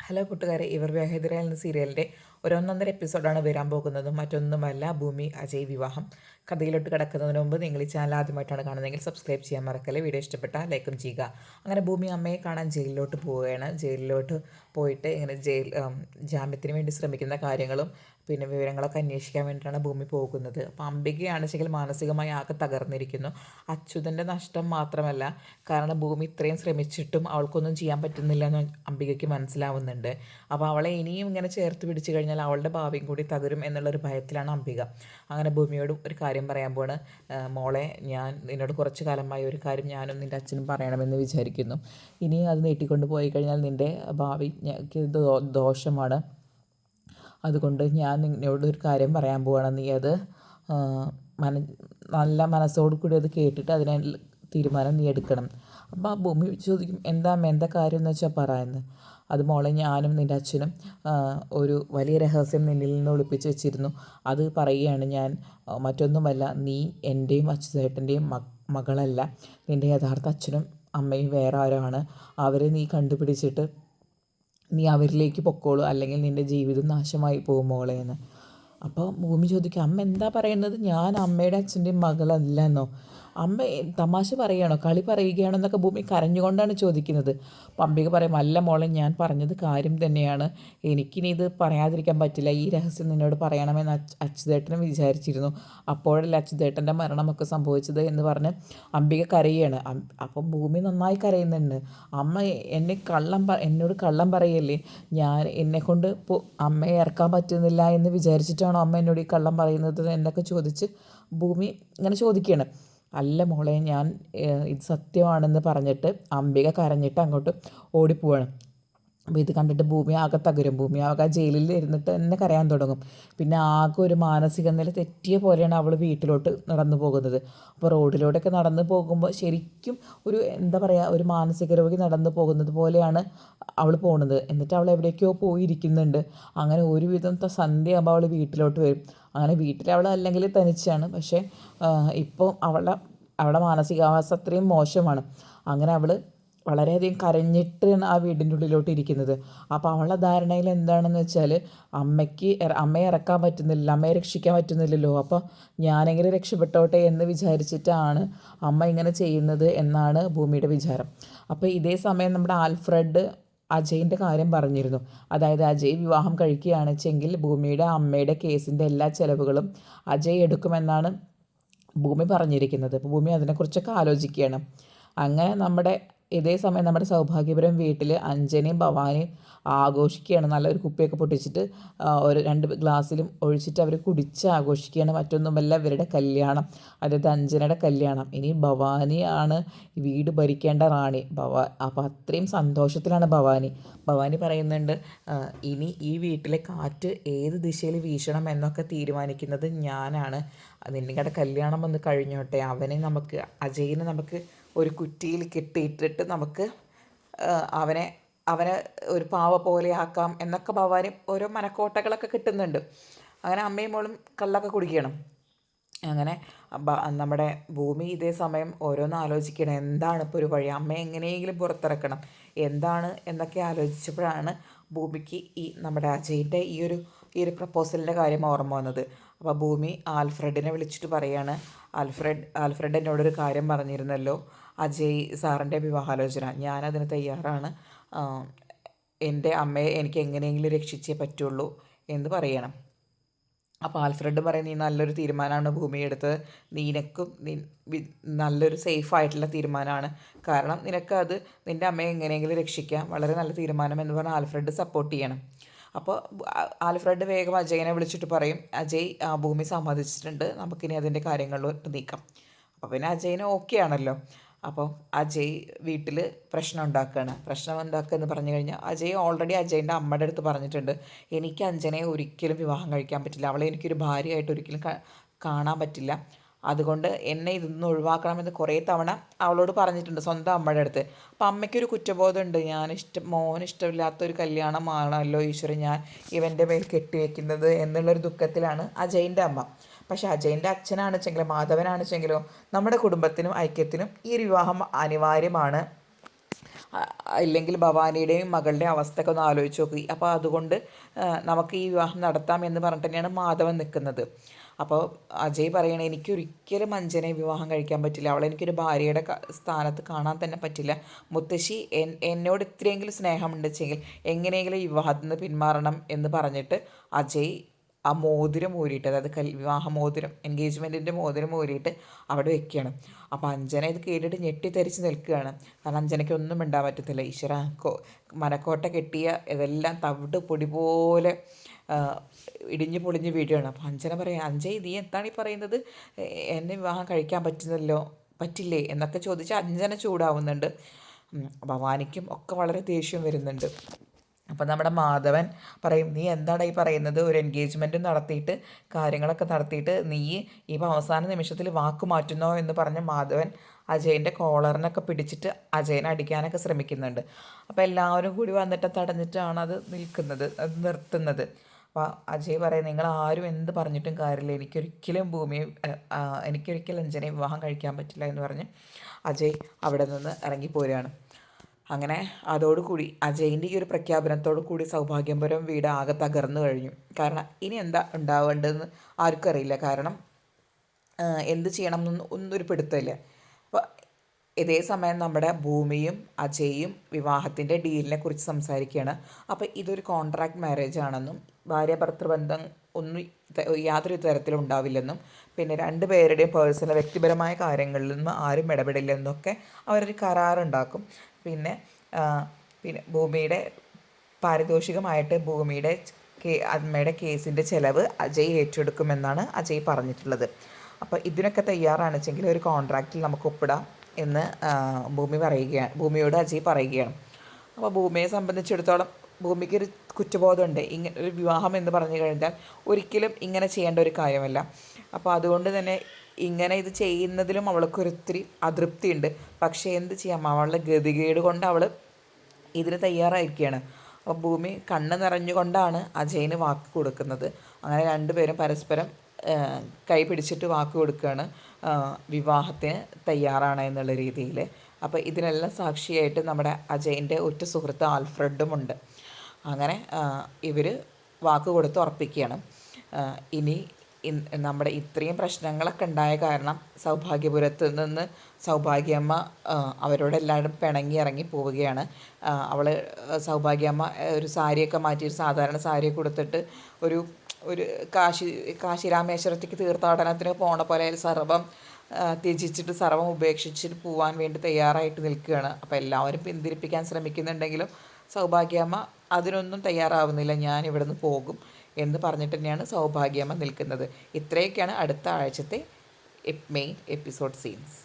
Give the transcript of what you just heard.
Hello കൂട്ടുകാരെ, ഇവർ വിവാഹിതര എന്ന സീരിയലിൻ്റെ ഒരൊന്നൊന്നര എപ്പിസോഡാണ് വരാൻ പോകുന്നത്. മറ്റൊന്നുമല്ല, ഭൂമി അജയ് വിവാഹം. കഥയിലോട്ട് കിടക്കുന്നതിന് മുമ്പ് നിങ്ങൾ ഈ ചാനൽ ആദ്യമായിട്ടാണ് കാണുന്നതെങ്കിൽ സബ്സ്ക്രൈബ് ചെയ്യാൻ മറക്കല്ലേ. വീഡിയോ ഇഷ്ടപ്പെട്ടാൽ ലൈക്കും ചെയ്യുക. അങ്ങനെ ഭൂമി അമ്മയെ കാണാൻ ജയിലിലോട്ട് പോവുകയാണ്. ജയിലിലോട്ട് പോയിട്ട് ഇങ്ങനെ ജാമ്യത്തിന് വേണ്ടി ശ്രമിക്കുന്ന കാര്യങ്ങളും പിന്നെ വിവരങ്ങളൊക്കെ അന്വേഷിക്കാൻ വേണ്ടിയിട്ടാണ് ഭൂമി പോകുന്നത്. അപ്പോൾ അംബികയാണെന്നുവെച്ചെങ്കിൽ മാനസികമായി ആകെ തകർന്നിരിക്കുന്നു. അച്യുതൻ്റെ നഷ്ടം മാത്രമല്ല, കാരണം ഭൂമി ഇത്രയും ശ്രമിച്ചിട്ടും അവൾക്കൊന്നും ചെയ്യാൻ പറ്റുന്നില്ല എന്ന് അംബികയ്ക്ക് മനസ്സിലാവുന്നുണ്ട്. അപ്പോൾ അവളെ ഇനിയും ഇങ്ങനെ ചേർത്ത് പിടിച്ചു കഴിഞ്ഞാൽ അവളുടെ ഭാവിയും കൂടി തകരും എന്നുള്ളൊരു ഭയത്തിലാണ് അംബിക. അങ്ങനെ ഭൂമിയോടും ഒരു കാര്യം പറയാൻ പോണ്. മോളെ, ഞാൻ നിന്നോട് കുറച്ച് കാലമായി ഒരു കാര്യം ഞാനും നിൻ്റെ അച്ഛനും പറയണമെന്ന് വിചാരിക്കുന്നു. ഇനിയും അത് നീട്ടിക്കൊണ്ട് പോയി കഴിഞ്ഞാൽ നിൻ്റെ ഭാവിക്ക് ദോഷമാണ്. അതുകൊണ്ട് ഞാൻ നിന്നോട് ഒരു കാര്യം പറയാൻ പോവാണ്. നീ അത് നല്ല മനസ്സോടു കൂടി അത് കേട്ടിട്ട് അതിനെ തീരുമാനം നീ എടുക്കണം. അപ്പോൾ ആ ഭൂമി ചോദിക്കും, എന്താ കാര്യം എന്ന് വെച്ചാൽ പറയുന്നത്. അത് മോളെ, ഞാനും നിൻ്റെ അച്ഛനും ഒരു വലിയ രഹസ്യം നിന്നിൽ നിന്ന് ഒളിപ്പിച്ച് വെച്ചിരുന്നു. അത് പറയുകയാണ് ഞാൻ. മറ്റൊന്നുമല്ല, നീ എൻ്റെയും അച്യുതേട്ടൻ്റെയും മകളല്ല. നിൻ്റെ യഥാർത്ഥ അച്ഛനും അമ്മയും വേറെ ആരാണ്. അവരെ നീ കണ്ടുപിടിച്ചിട്ട് നീ അവരിലേക്ക് പൊക്കോളൂ, അല്ലെങ്കിൽ നിൻ്റെ ജീവിതം നാശമായി പോകും മോളെ എന്ന്. അപ്പോൾ ഭൂമി ചോദിക്കും, അമ്മ എന്താ പറയുന്നത്? ഞാൻ അമ്മയുടെ അച്ഛൻ്റെയും മകളല്ലെന്നോ? അമ്മ തമാശ പറയുകയാണോ, കളി പറയുകയാണോ എന്നൊക്കെ ഭൂമി കരഞ്ഞുകൊണ്ടാണ് ചോദിക്കുന്നത്. അപ്പം അംബിക പറയും, അല്ല മോളെ, ഞാൻ പറഞ്ഞത് കാര്യം തന്നെയാണ്. എനിക്കിനി ഇത് പറയാതിരിക്കാൻ പറ്റില്ല. ഈ രഹസ്യം നിന്നോട് പറയണമെന്ന് അച്യുതേട്ടനും വിചാരിച്ചിരുന്നു. അപ്പോഴല്ലേ അച്യുതേട്ടൻ്റെ മരണമൊക്കെ സംഭവിച്ചത് എന്ന് പറഞ്ഞ് അംബിക കരയുകയാണ്. അപ്പം ഭൂമി നന്നായി കരയുന്നുണ്ട്. അമ്മ എന്നോട് കള്ളം പറയല്ലേ? ഞാൻ എന്നെക്കൊണ്ട് അമ്മയെ ഇറക്കാൻ പറ്റുന്നില്ല എന്ന് വിചാരിച്ചിട്ടാണോ അമ്മ എന്നോട് ഈ കള്ളം പറയുന്നത് എന്നൊക്കെ ചോദിച്ച് ഭൂമി ഇങ്ങനെ ചോദിക്കുകയാണ്. അല്ല മോളെ, ഞാൻ ഇത് സത്യമാണെന്ന് പറഞ്ഞിട്ട് അംബിക കരഞ്ഞിട്ട് അങ്ങോട്ട് ഓടിപ്പോവാണ്. അപ്പോൾ ഇത് കണ്ടിട്ട് ഭൂമി ആകെ തകരും. ഭൂമി ആകെ ജയിലിൽ ഇരുന്നിട്ട് തന്നെ കരയാൻ തുടങ്ങും. പിന്നെ ആകെ ഒരു മാനസിക നില തെറ്റിയ പോലെയാണ് അവൾ വീട്ടിലോട്ട് നടന്നു പോകുന്നത്. അപ്പോൾ റോഡിലൂടെയൊക്കെ നടന്നു പോകുമ്പോൾ ശരിക്കും ഒരു എന്താ പറയുക, ഒരു മാനസിക രോഗി നടന്നു പോകുന്നത് പോലെയാണ് അവൾ പോകുന്നത്. എന്നിട്ട് അവൾ എവിടേക്കോ പോയിരിക്കുന്നുണ്ട്. അങ്ങനെ ഒരുവിധം സന്ധ്യയാകുമ്പോൾ അവൾ വീട്ടിലോട്ട് വരും. അങ്ങനെ വീട്ടിൽ അവൾ അല്ലെങ്കിൽ തനിച്ചാണ്. പക്ഷേ ഇപ്പോൾ അവളുടെ മാനസികാവസ്ഥ അത്രയും മോശമാണ്. അങ്ങനെ അവൾ വളരെയധികം കരഞ്ഞിട്ടാണ് ആ വീടിൻ്റെ ഉള്ളിലോട്ട് ഇരിക്കുന്നത്. അപ്പോൾ അവളുടെ ധാരണയിൽ എന്താണെന്ന് വെച്ചാൽ, അമ്മയെ ഇറക്കാൻ പറ്റുന്നില്ല, അമ്മയെ രക്ഷിക്കാൻ പറ്റുന്നില്ലല്ലോ, അപ്പോൾ ഞാനെങ്ങനെ രക്ഷപ്പെട്ടോട്ടെ എന്ന് വിചാരിച്ചിട്ടാണ് അമ്മ ഇങ്ങനെ ചെയ്യുന്നത് എന്നാണ് ഭൂമിയുടെ വിചാരം. അപ്പോൾ ഇതേ സമയം നമ്മുടെ ആൽഫ്രഡ് അജയിൻ്റെ കാര്യം പറഞ്ഞിരുന്നു. അതായത് അജയ് വിവാഹം കഴിക്കുകയാണെച്ചെങ്കിൽ ഭൂമിയുടെ അമ്മയുടെ കേസിൻ്റെ എല്ലാ ചിലവുകളും അജയ് എടുക്കുമെന്നാണ് ഭൂമി പറഞ്ഞിരിക്കുന്നത്. അപ്പോൾ ഭൂമി അതിനെക്കുറിച്ചൊക്കെ ആലോചിക്കുകയാണ്. അങ്ങനെ ഇതേ സമയം നമ്മുടെ സൗഭാഗ്യപുരം വീട്ടിൽ അഞ്ജനയും ഭവാനിയും ആഘോഷിക്കുകയാണ്. നല്ലൊരു കുപ്പിയൊക്കെ പൊട്ടിച്ചിട്ട് ഒരു 2 ഗ്ലാസ്സിലും ഒഴിച്ചിട്ട് അവർ കുടിച്ച് ആഘോഷിക്കുകയാണ്. മറ്റൊന്നുമല്ല, ഇവരുടെ കല്യാണം, അതായത് അഞ്ജനയുടെ കല്യാണം. ഇനി ഭവാനിയാണ് വീട് ഭരിക്കേണ്ട റാണി. അപ്പോൾ അത്രയും സന്തോഷത്തിലാണ് ഭവാനി പറയുന്നുണ്ട്, ഇനി ഈ വീട്ടിലെ കാറ്റ് ഏത് ദിശയിൽ വീശണം എന്നൊക്കെ തീരുമാനിക്കുന്നത് ഞാനാണ്. നിങ്ങളുടെ കല്യാണം ഒന്ന് കഴിഞ്ഞോട്ടെ, അജയിനെ നമുക്ക് ഒരു കുറ്റിയിൽ കെട്ടിയിട്ടിട്ട് നമുക്ക് അവനെ ഒരു പാവ പോലെ ആക്കാം എന്നൊക്കെ ഭവാനി ഓരോ മനക്കോട്ടകളൊക്കെ കിട്ടുന്നുണ്ട്. അങ്ങനെ അമ്മയും മോളും കള്ളൊക്കെ കുടിക്കണം. അങ്ങനെ നമ്മുടെ ഭൂമി ഇതേ സമയം ഓരോന്ന് ആലോചിക്കണം, എന്താണ് ഇപ്പോൾ ഒരു വഴി, അമ്മയെ എങ്ങനെയെങ്കിലും പുറത്തിറക്കണം, എന്താണ് എന്നൊക്കെ ആലോചിച്ചപ്പോഴാണ് ഭൂമിക്ക് നമ്മുടെ അജയിൻ്റെ ഈ ഒരു പ്രപ്പോസലിൻ്റെ കാര്യം ഓർമ്മ വന്നത്. അപ്പോൾ ഭൂമി ആൽഫ്രഡിനെ വിളിച്ചിട്ട് പറയാണ്, ആൽഫ്രഡ് എന്നോടൊരു കാര്യം പറഞ്ഞിരുന്നല്ലോ, അജയ് സാറിൻ്റെ വിവാഹാലോചന, ഞാനതിന് തയ്യാറാണ്. എൻ്റെ അമ്മയെ എനിക്ക് എങ്ങനെയെങ്കിലും രക്ഷിച്ചേ പറ്റുള്ളൂ എന്ന് പറയണം. അപ്പോൾ ആൽഫ്രഡ് പറയും, നീ നല്ലൊരു തീരുമാനമാണ് ഭൂമി എടുത്തത്. നിനക്കും നല്ലൊരു സേഫായിട്ടുള്ള തീരുമാനമാണ്. കാരണം നിനക്കത് നിൻ്റെ അമ്മയെ എങ്ങനെയെങ്കിലും രക്ഷിക്കാം. വളരെ നല്ല തീരുമാനം എന്ന് പറഞ്ഞാൽ ആൽഫ്രഡ് സപ്പോർട്ട് ചെയ്യണം. അപ്പോൾ ആൽഫ്രഡ് വേഗം അജയനെ വിളിച്ചിട്ട് പറയും, അജയ് ഭൂമി സമ്മതിച്ചിട്ടുണ്ട്, നമുക്കിനി അതിൻ്റെ കാര്യങ്ങളിലോട്ട് നീക്കാം. അപ്പോൾ പിന്നെ അജയന് ഓക്കെ ആണല്ലോ. അപ്പോൾ അജയ് വീട്ടിൽ പ്രശ്നം ഉണ്ടാക്കുക എന്ന് പറഞ്ഞു കഴിഞ്ഞാൽ, അജയ് ഓൾറെഡി അജയൻ്റെ അമ്മയുടെ അടുത്ത് പറഞ്ഞിട്ടുണ്ട്, എനിക്ക് അഞ്ജനയെ ഒരിക്കലും വിവാഹം കഴിക്കാൻ പറ്റില്ല, അവളെ എനിക്കൊരു ഭാര്യയായിട്ട് ഒരിക്കലും കാണാൻ പറ്റില്ല, അതുകൊണ്ട് എന്നെ ഇതിന്ന് ഒഴിവാക്കണമെന്ന് കുറേ തവണ അവളോട് പറഞ്ഞിട്ടുണ്ട്, സ്വന്തം അമ്മയുടെ അടുത്ത്. അപ്പം അമ്മയ്ക്കൊരു കുറ്റബോധമുണ്ട്, മോന് ഇഷ്ടമില്ലാത്തൊരു കല്യാണമാണല്ലോ ഈശ്വരൻ ഞാൻ ഇവൻ്റെ മേൽ കെട്ടിവെക്കുന്നത് എന്നുള്ളൊരു ദുഃഖത്തിലാണ് അജയൻ്റെ അമ്മ. പക്ഷേ അജയൻ്റെ അച്ഛനാണെച്ചെങ്കിലോ മാധവനാണെച്ചെങ്കിലോ നമ്മുടെ കുടുംബത്തിനും ഐക്യത്തിനും ഈ ഒരു വിവാഹം അനിവാര്യമാണ്, ഇല്ലെങ്കിൽ ഭവാനിയുടെയും മകളുടെ അവസ്ഥയൊക്കെ ഒന്ന് ആലോചിച്ച് നോക്കി. അപ്പോൾ അതുകൊണ്ട് നമുക്ക് ഈ വിവാഹം നടത്താം എന്ന് പറഞ്ഞിട്ട് തന്നെയാണ് മാധവൻ നിൽക്കുന്നത്. അപ്പോൾ അജയ് പറയണേ എനിക്കൊരിക്കലും അഞ്ജനെ വിവാഹം കഴിക്കാൻ പറ്റില്ല, അവളെ എനിക്കൊരു ഭാര്യയുടെ സ്ഥാനത്ത് കാണാൻ തന്നെ പറ്റില്ല. മുത്തശ്ശി എന്നോട് ഇത്രയെങ്കിലും സ്നേഹമുണ്ട് വെച്ചെങ്കിൽ എങ്ങനെയെങ്കിലും ഈ വിവാഹത്തിൽ നിന്ന് പിന്മാറണം എന്ന് പറഞ്ഞിട്ട് അജയ് ആ മോതിരം ഊരിയിട്ട്, അതായത് വിവാഹമോതിരം, എൻഗേജ്മെൻറ്റിൻ്റെ മോതിരം ഊരിയിട്ട് അവിടെ വെക്കുകയാണ്. അപ്പോൾ അഞ്ജന ഇത് കേട്ടിട്ട് ഞെട്ടിത്തരിച്ച് നിൽക്കുകയാണ്. കാരണം അഞ്ജനയ്ക്ക് ഒന്നും മിണ്ടാൻ പറ്റത്തില്ല. ഈശ്വര, മനക്കോട്ട കെട്ടിയ ഇതെല്ലാം തവിട് പൊടി പോലെ ഇടിഞ്ഞു പൊളിഞ്ഞ് വീഴുകയാണ്. അപ്പോൾ അഞ്ജന പറയാം, അഞ്ജയ് നീ എന്താണ് ഈ പറയുന്നത്, എന്നെ വിവാഹം കഴിക്കാൻ പറ്റില്ലേ എന്നൊക്കെ ചോദിച്ച് അഞ്ജന ചൂടാവുന്നുണ്ട്. ഭവാനിക്കും ഒക്കെ വളരെ ദേഷ്യം വരുന്നുണ്ട്. അപ്പോൾ നമ്മുടെ മാധവൻ പറയും, നീ എന്താണ് ഈ പറയുന്നത്, ഒരു എൻഗേജ്മെൻറ്റ് നടത്തിയിട്ട് കാര്യങ്ങളൊക്കെ നടത്തിയിട്ട് നീ ഇപ്പോൾ അവസാന നിമിഷത്തിൽ വാക്ക് മാറ്റുന്നോ എന്ന് പറഞ്ഞ് മാധവൻ അജയൻ്റെ കോളറിനൊക്കെ പിടിച്ചിട്ട് അജയനെ അടിക്കാനൊക്കെ ശ്രമിക്കുന്നുണ്ട്. അപ്പോൾ എല്ലാവരും കൂടി വന്നിട്ട് തടഞ്ഞിട്ടാണ് അത് നിർത്തുന്നത്. അപ്പോൾ അജയ് പറയും, നിങ്ങൾ ആരും എന്ത് പറഞ്ഞിട്ടും കാര്യമില്ല, എനിക്കൊരിക്കലും അഞ്ജനെ വിവാഹം കഴിക്കാൻ പറ്റില്ല എന്ന് പറഞ്ഞ് അജയ് അവിടെ നിന്ന് ഇറങ്ങിപ്പോരുകയാണ്. അങ്ങനെ അതോടുകൂടി അജയിൻ്റെ ഈ ഒരു പ്രഖ്യാപനത്തോടു കൂടി സൗഭാഗ്യപുരം വീട് ആകെ തകർന്നു കഴിഞ്ഞു. കാരണം ഇനി എന്താ ഉണ്ടാവേണ്ടതെന്ന് ആർക്കും അറിയില്ല. കാരണം എന്ത് ചെയ്യണം എന്നൊന്നും ഒന്നൊരു പിടുത്തമില്ല. അപ്പോൾ ഇതേ സമയം നമ്മുടെ ഭൂമിയും അജയും വിവാഹത്തിൻ്റെ ഡീലിനെ കുറിച്ച് സംസാരിക്കുകയാണ്. അപ്പോൾ ഇതൊരു കോൺട്രാക്ട് മാരേജ് ആണെന്നും ഭാര്യ ഭർത്തൃബന്ധം ഒന്നും യാതൊരു തരത്തിലും ഉണ്ടാവില്ലെന്നും പിന്നെ രണ്ടുപേരുടെയും പേഴ്സണൽ വ്യക്തിപരമായ കാര്യങ്ങളിൽ നിന്നും ആരും ഇടപെടില്ലെന്നൊക്കെ അവരൊരു കരാറുണ്ടാക്കും. പിന്നെ ഭൂമിയുടെ പാരിതോഷികമായിട്ട് ഭൂമിയുടെ അമ്മയുടെ കേസിൻ്റെ ചിലവ് അജയ് ഏറ്റെടുക്കുമെന്നാണ് അജയ് പറഞ്ഞിട്ടുള്ളത്. അപ്പോൾ ഇതിനൊക്കെ തയ്യാറാണ് വെച്ചെങ്കിൽ ഒരു കോൺട്രാക്റ്റിൽ നമുക്ക് ഒപ്പിടാം എന്ന് ഭൂമിയോട് അജയ് പറയുകയാണ്. അപ്പോൾ ഭൂമിയെ സംബന്ധിച്ചിടത്തോളം ഭൂമിക്കൊരു കുറ്റബോധമുണ്ട്. ഇങ്ങനെ ഒരു വിവാഹം എന്ന് പറഞ്ഞു കഴിഞ്ഞാൽ ഒരിക്കലും ഇങ്ങനെ ചെയ്യേണ്ട ഒരു കാര്യമല്ല. അപ്പോൾ അതുകൊണ്ട് തന്നെ ഇങ്ങനെ ഇത് ചെയ്യുന്നതിലും അവൾക്കൊരിത്തിരി അതൃപ്തിയുണ്ട്. പക്ഷേ എന്ത് ചെയ്യാം, അവളുടെ ഗതികേട് കൊണ്ട് അവൾ ഇതിന് തയ്യാറായിരിക്കുകയാണ്. അപ്പോൾ ഭൂമി കണ്ണ് നിറഞ്ഞുകൊണ്ടാണ് അജയന് വാക്ക് കൊടുക്കുന്നത്. അങ്ങനെ രണ്ടുപേരും പരസ്പരം കൈ പിടിച്ചിട്ട് വാക്ക് കൊടുക്കുകയാണ് വിവാഹത്തിന് തയ്യാറാണ് എന്നുള്ള രീതിയിൽ. അപ്പോൾ ഇതിനെല്ലാം സാക്ഷിയായിട്ട് നമ്മുടെ അജയൻ്റെ ഒറ്റ സുഹൃത്ത് ആൽഫ്രഡുമുണ്ട്. അങ്ങനെ ഇവർ വാക്ക് കൊടുത്ത് ഉറപ്പിക്കുകയാണ്. ഇനി നമ്മുടെ ഇത്രയും പ്രശ്നങ്ങളൊക്കെ ഉണ്ടായ കാരണം സൗഭാഗ്യപുരത്ത് നിന്ന് സൗഭാഗ്യമ്മ അവരോടെല്ലാവരും പിണങ്ങി ഇറങ്ങി പോവുകയാണ്. സൗഭാഗ്യമ്മ ഒരു സാരിയൊക്കെ മാറ്റി ഒരു സാധാരണ സാരിയൊക്കെ കൊടുത്തിട്ട് ഒരു കാശി രാമേശ്വരത്തേക്ക് തീർത്ഥാടനത്തിന് പോണ പോലെ സർവ്വം ത്യജിച്ചിട്ട് സർവ്വം ഉപേക്ഷിച്ചിട്ട് പോകാൻ വേണ്ടി തയ്യാറായിട്ട് നിൽക്കുകയാണ്. അപ്പോൾ എല്ലാവരും പിന്തിരിപ്പിക്കാൻ ശ്രമിക്കുന്നുണ്ടെങ്കിലും സൗഭാഗ്യമ്മ അതിനൊന്നും തയ്യാറാവുന്നില്ല. ഞാൻ ഇവിടുന്ന് പോകും എന്ന് പറഞ്ഞിട്ട് തന്നെയാണ് സൗഭാഗ്യമ്മ നിൽക്കുന്നത്. ഇത്രയൊക്കെയാണ് അടുത്ത ആഴ്ചത്തെ മെയിൻ എപ്പിസോഡ് സീൻസ്.